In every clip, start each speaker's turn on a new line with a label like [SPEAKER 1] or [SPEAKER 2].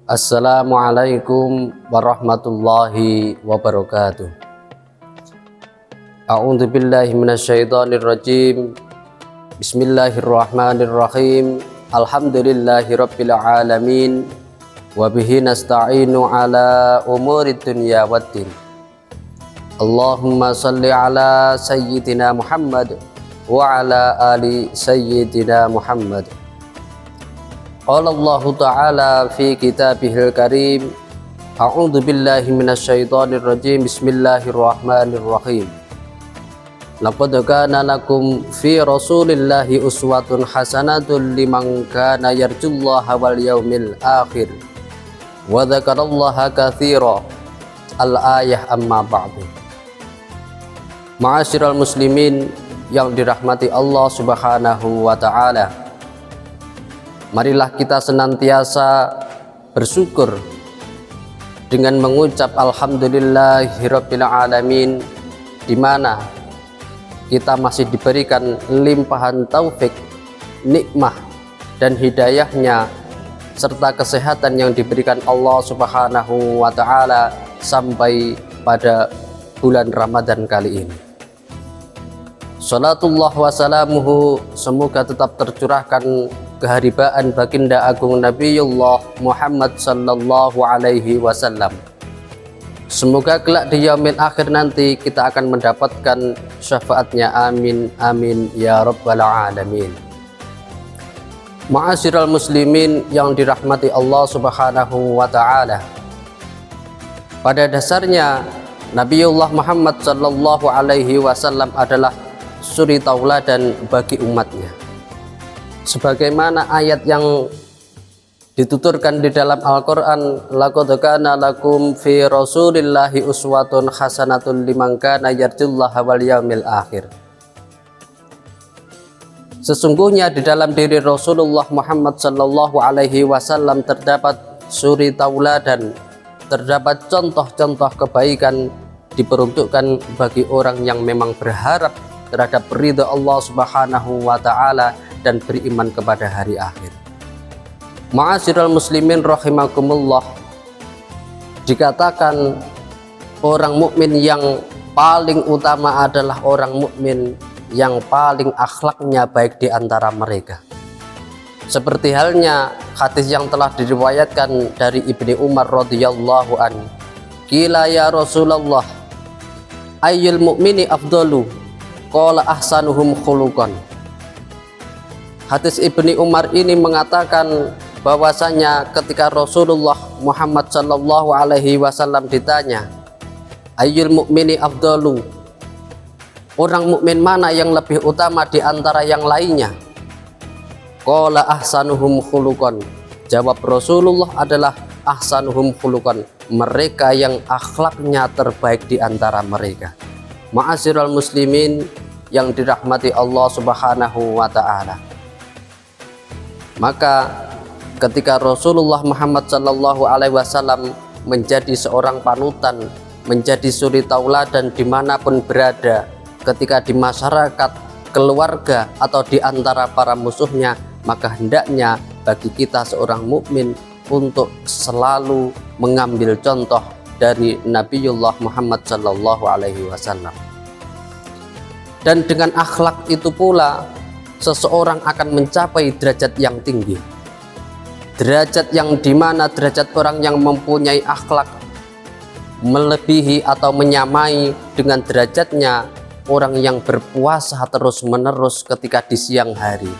[SPEAKER 1] Assalamualaikum warahmatullahi wabarakatuh. A'udzu billahi minasyaitonir rajim. Bismillahirrahmanirrahim. Alhamdulillahirabbil alamin. Wa bihi nasta'inu ala umurid dunya waddin. Allahumma shalli ala sayyidina Muhammad wa ala ali sayyidina Muhammad. Qala Allah Ta'ala fi kitabihil karim. A'udzu billahi minasyaitonir rajim. Bismillahirrahmanirrahim. Laqad kana lakum fi rasulillahi uswatun hasanatun liman kana yarjullaha wal yaumil akhir wa dzakarallaha katsira. Al-ayah amma ba'du. Ma'asyiral muslimin yang dirahmati Allah Subhanahu wa ta'ala, marilah kita senantiasa bersyukur dengan mengucap alhamdulillahirabbil alamin, di mana kita masih diberikan limpahan taufik, nikmah dan hidayahnya serta kesehatan yang diberikan Allah Subhanahu wa ta'ala sampai pada bulan Ramadan kali ini. Salatullah wa salamuhu semoga tetap tercurahkan keharibaan baginda agung Nabiullah Muhammad sallallahu alaihi wasallam. Semoga kelak di yaumil akhir nanti kita akan mendapatkan syafaatnya, amin amin ya rabbal alamin. Ma'asyiral muslimin yang dirahmati Allah Subhanahu wa ta'ala, pada dasarnya Nabiullah Muhammad sallallahu alaihi wasallam adalah suri tauladan bagi umatnya, sebagaimana ayat yang dituturkan di dalam Al-Quran, laqad kana lakum fi rasulillahi uswatun hasanatun liman kana yarjullaha wal yaumil akhir. Sesungguhnya di dalam diri Rasulullah Muhammad sallallahu alaihi wasallam terdapat suri tauladan, terdapat contoh-contoh kebaikan diperuntukkan bagi orang yang memang berharap terhadap ridha Allah Subhanahu wa ta'ala dan beriman kepada hari akhir. Ma'asyiral muslimin rahimakumullah, dikatakan orang mukmin yang paling utama adalah orang mukmin yang paling akhlaknya baik di antara mereka. Seperti halnya hadis yang telah diriwayatkan dari Ibni Umar radhiyallahu an, qila ya Rasulullah ayyul mu'mini afdalu, qala ahsanuhum khuluqan. Hadis Ibni Umar ini mengatakan bahwasanya ketika Rasulullah Muhammad sallallahu alaihi wasallam ditanya, ayyul mu'mini afdalu, orang mukmin mana yang lebih utama di antara yang lainnya? Qala ahsanuhum khuluqan. Jawab Rasulullah adalah ahsanuhum khuluqan, mereka yang akhlaknya terbaik di antara mereka. Ma'asyiral muslimin yang dirahmati Allah Subhanahu wa ta'ala, maka ketika Rasulullah Muhammad sallallahu alaihi wasallam menjadi seorang panutan, menjadi suri tauladan dimanapun berada, ketika di masyarakat, keluarga atau di antara para musuhnya, maka hendaknya bagi kita seorang mukmin untuk selalu mengambil contoh dari Nabiullah Muhammad sallallahu alaihi wasallam. Dan dengan akhlak itu pula seseorang akan mencapai derajat yang tinggi, derajat yang dimana derajat orang yang mempunyai akhlak melebihi atau menyamai dengan derajatnya orang yang berpuasa terus menerus ketika di siang hari,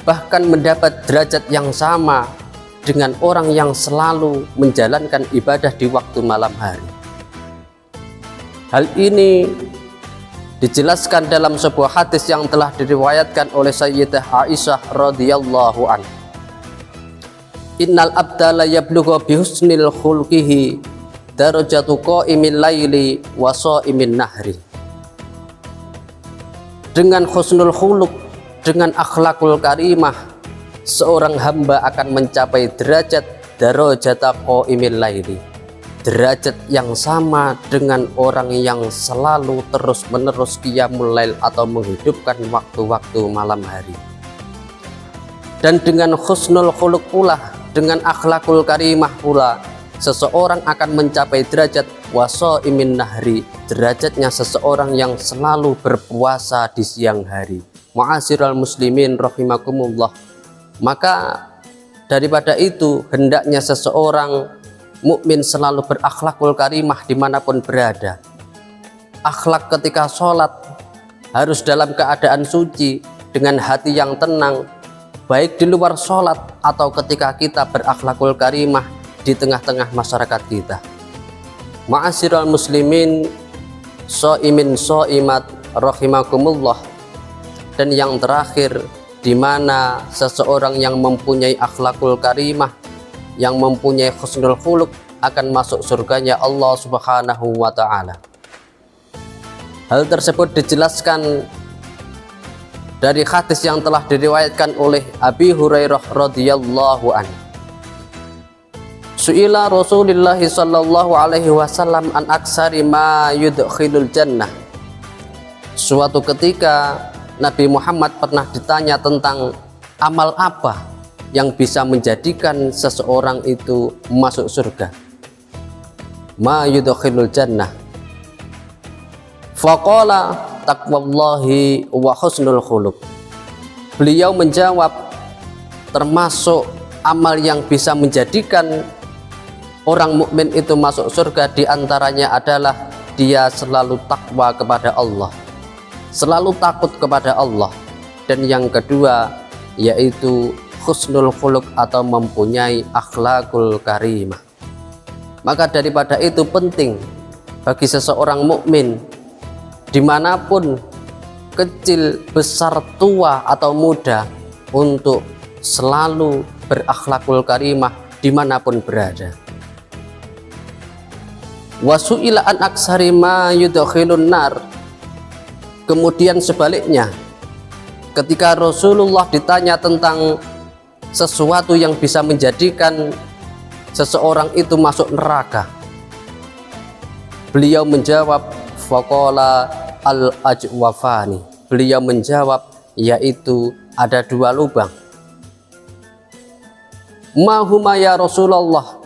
[SPEAKER 1] bahkan mendapat derajat yang sama dengan orang yang selalu menjalankan ibadah di waktu malam hari. Hal ini dijelaskan dalam sebuah hadis yang telah diriwayatkan oleh Sayyidah Aisyah radhiyallahu anha. Innal abda la yablughu bihusnil khulqihi darajatu qa'imil laili wa sha'imin nahri. Dengan husnul khuluq, dengan akhlakul karimah, seorang hamba akan mencapai derajat darajata qa'imil laili, derajat yang sama dengan orang yang selalu terus-menerus qiyamul lail atau menghidupkan waktu-waktu malam hari. Dan dengan husnul khuluq pula dengan akhlakul karimah pula seseorang akan mencapai derajat wasaimin nahri, derajatnya seseorang yang selalu berpuasa di siang hari. Ma'asyiral muslimin rahimakumullah. Maka daripada itu hendaknya seseorang mukmin selalu berakhlakul karimah dimanapun berada. Akhlak ketika sholat harus dalam keadaan suci dengan hati yang tenang, baik di luar sholat atau ketika kita berakhlakul karimah di tengah-tengah masyarakat kita. Ma'asyiral muslimin shaimin shaimat rahimakumullah. Dan yang terakhir, di mana seseorang yang mempunyai akhlakul karimah, yang mempunyai husnul khuluq akan masuk surganya Allah Subhanahu wa taala. Hal tersebut dijelaskan dari hadis yang telah diriwayatkan oleh Abi Hurairah radhiyallahu anhu. Su'ila Rasulullah sallallahu alaihi wasallam an aksari ma yudkhilul jannah. Suatu ketika Nabi Muhammad pernah ditanya tentang amal apa yang bisa menjadikan seseorang itu masuk surga. Ma yudkhilul jannah. Faqala taqwallahi wa husnul khuluq. Beliau menjawab, termasuk amal yang bisa menjadikan orang mukmin itu masuk surga diantaranya adalah dia selalu takwa kepada Allah, selalu takut kepada Allah. Dan yang kedua yaitu husnul khuluq atau mempunyai akhlakul karimah. Maka daripada itu penting bagi seseorang mukmin dimanapun, kecil, besar, tua atau muda, untuk selalu berakhlakul karimah dimanapun berada. Wasu'ila an aksari ma yudkhilun nar. Kemudian sebaliknya, ketika Rasulullah ditanya tentang sesuatu yang bisa menjadikan seseorang itu masuk neraka, beliau menjawab, faqala al-ajwafani. Beliau menjawab, yaitu ada dua lubang. Mahuma ya Rasulullah.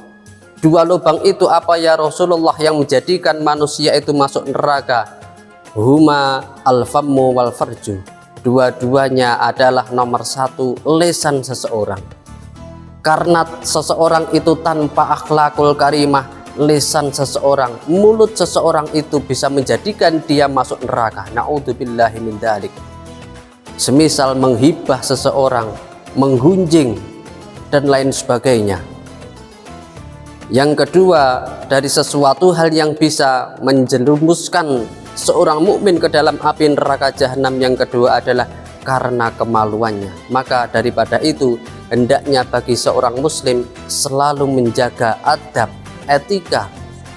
[SPEAKER 1] Dua lubang itu apa ya Rasulullah yang menjadikan manusia itu masuk neraka? Huma al-fammu wal farju. Dua-duanya adalah nomor satu, lisan seseorang. Karena seseorang itu tanpa akhlakul karimah, lisan seseorang, mulut seseorang itu bisa menjadikan dia masuk neraka. Na'udzubillahi min dzalik. Semisal menghibah seseorang, menggunjing dan lain sebagainya. Yang kedua, dari sesuatu hal yang bisa menjerumuskan seorang mukmin ke dalam api neraka jahanam, yang kedua adalah karena kemaluannya. Maka daripada itu hendaknya bagi seorang muslim selalu menjaga adab, etika,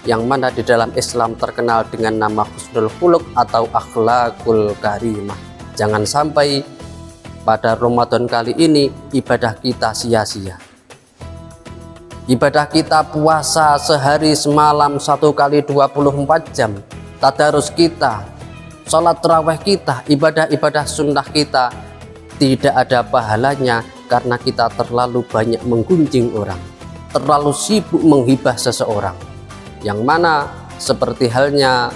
[SPEAKER 1] yang mana di dalam Islam terkenal dengan nama husnul khuluq atau akhlakul karimah. Jangan sampai pada Ramadan kali ini ibadah kita sia-sia. Ibadah kita puasa sehari semalam 1 kali 24 jam, tadarus kita, sholat tarawih kita, ibadah-ibadah sunnah kita tidak ada pahalanya karena kita terlalu banyak menggunjing orang, terlalu sibuk menghibah seseorang, yang mana seperti halnya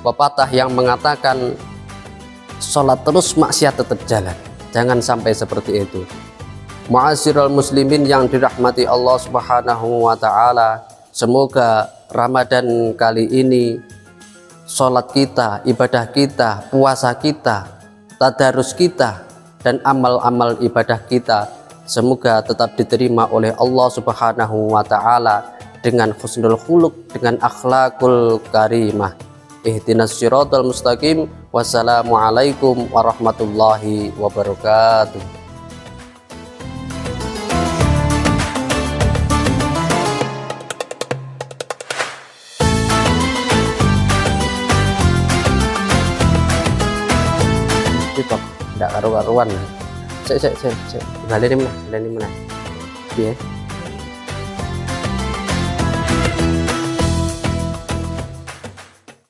[SPEAKER 1] pepatah yang mengatakan sholat terus maksiat tetap jalan. Jangan sampai seperti itu. Ma'asyiral muslimin yang dirahmati Allah Subhanahu wa taala, semoga Ramadan kali ini sholat kita, ibadah kita, puasa kita, tadarus kita, dan amal-amal ibadah kita semoga tetap diterima oleh Allah Subhanahu wa taala dengan husnul khuluq, dengan akhlakul karimah. Ihdinas siratal mustaqim. Wassalamualaikum warahmatullahi wabarakatuh. TikTok ndak karu-karuan. Sik baleni meneh. Piye?